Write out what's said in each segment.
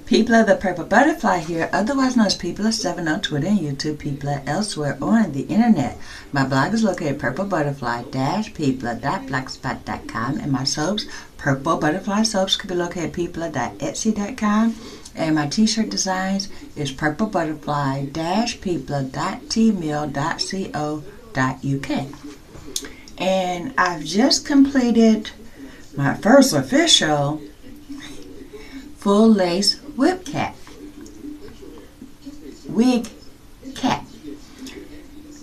PurpleButterfly the Purple Butterfly here, otherwise known as PurpleButterfly7 on Twitter and YouTube, PurpleButterfly elsewhere on the internet. My blog is located at PurpleButterfly-peepla.blogspot.com, and my soaps, PurpleButterfly Soaps, can be located at peepla.etsy.com, and my t-shirt designs is PurpleButterfly-peepla.tmail.co.uk. And I've just completed my first official full lace wig cap.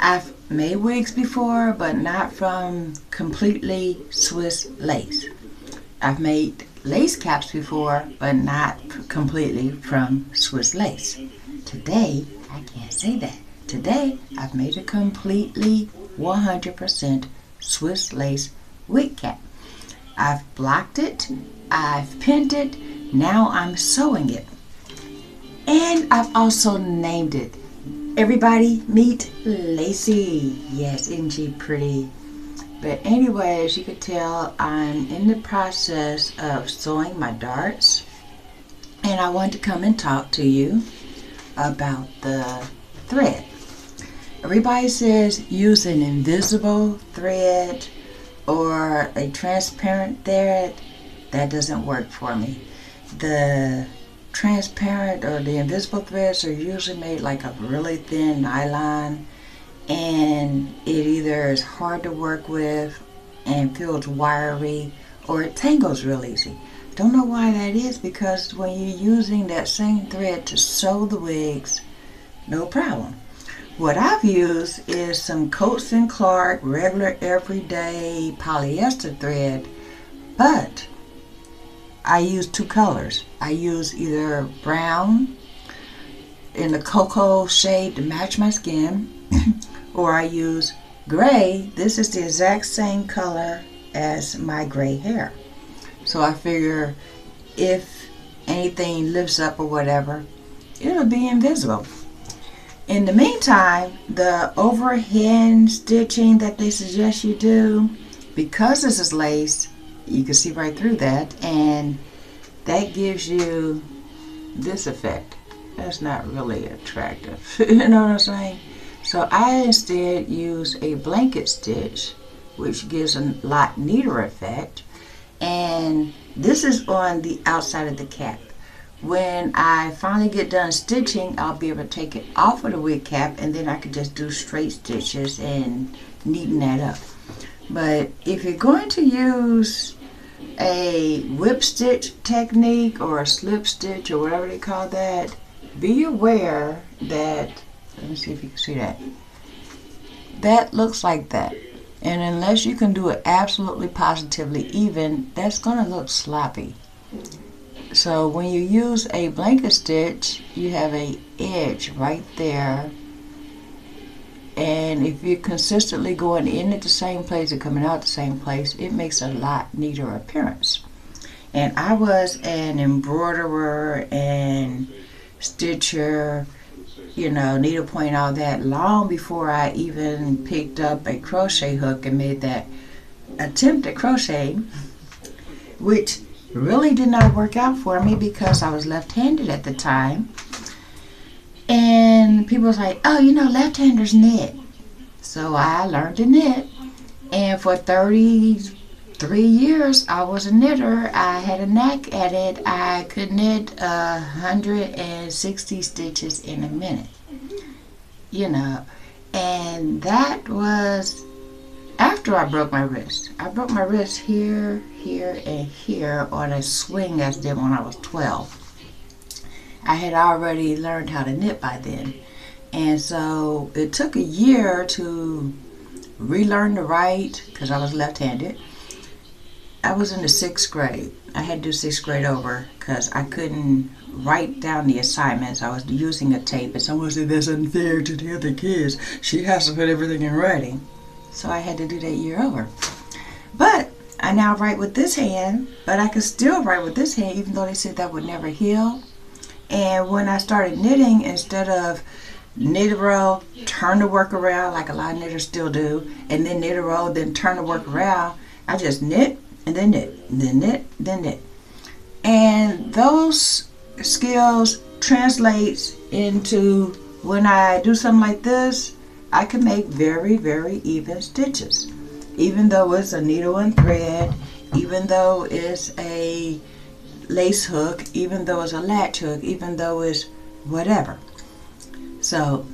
I've made wigs before, but not from completely Swiss lace. I've made lace caps before, but not completely from Swiss lace. Today, I can't say that. Today, I've made a completely 100% Swiss lace wig cap. I've blocked it, I've pinned it, now I'm sewing it. And I've also named it. Everybody meet Lacey. Yes, isn't she pretty? But anyway, as you can tell, I'm in the process of sewing my darts. And I wanted to come and talk to you about the thread. Everybody says use an invisible thread or a transparent thread. That doesn't work for me. The transparent or the invisible threads are usually made like a really thin nylon, and it either is hard to work with and feels wiry, or it tangles real easy. Don't know why that is, because when you're using that same thread to sew the wigs, no problem. What I've used is some Coats & Clark regular everyday polyester thread, but I use two colors. I use either brown in the cocoa shade to match my skin, or I use gray. This is the exact same color as my gray hair. So I figure if anything lifts up or whatever, it'll be invisible. In the meantime, the overhand stitching that they suggest you do, because this is lace, you can see right through that, and that gives you this effect. That's not really attractive. You know what I'm saying? So I instead use a blanket stitch, which gives a lot neater effect, and this is on the outside of the cap. When I finally get done stitching, I'll be able to take it off of the wig cap, and then I can just do straight stitches and neaten that up. But if you're going to use a whip stitch technique or a slip stitch or whatever they call that, be aware that, let me see if you can see that, that looks like that. And unless you can do it absolutely positively even, that's going to look sloppy. So when you use a blanket stitch, you have a edge right there. And if you're consistently going in at the same place and coming out the same place, it makes a lot neater appearance. And I was an embroiderer and stitcher, you know, needlepoint, all that, long before I even picked up a crochet hook and made that attempt at crochet, which really did not work out for me because I was left-handed at the time. And people was like, oh, you know, left-handers knit. So I learned to knit. And for 33 years, I was a knitter. I had a knack at it. I could knit 160 stitches in a minute. You know, and that was after I broke my wrist. I broke my wrist here, here, and here on a swing I did when I was 12. I had already learned how to knit by then. And so it took a year to relearn to write because I was left-handed. I was in the 6th grade. I had to do 6th grade over because I couldn't write down the assignments. I was using a tape, and someone said, that's unfair to the other kids. She has to put everything in writing. So I had to do that year over. But I now write with this hand, but I could still write with this hand even though they said that would never heal. And when I started knitting, instead of knit a row, turn the work around like a lot of knitters still do, and then knit a row, then turn the work around, I just knit and then knit, and then knit, then knit. And those skills translates into when I do something like this, I can make very, very even stitches. Even though it's a needle and thread, even though it's a lace hook, even though it's a latch hook, even though it's whatever. So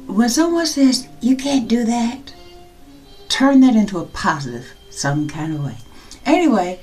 when someone says you can't do that, turn that into a positive some kind of way. Anyway,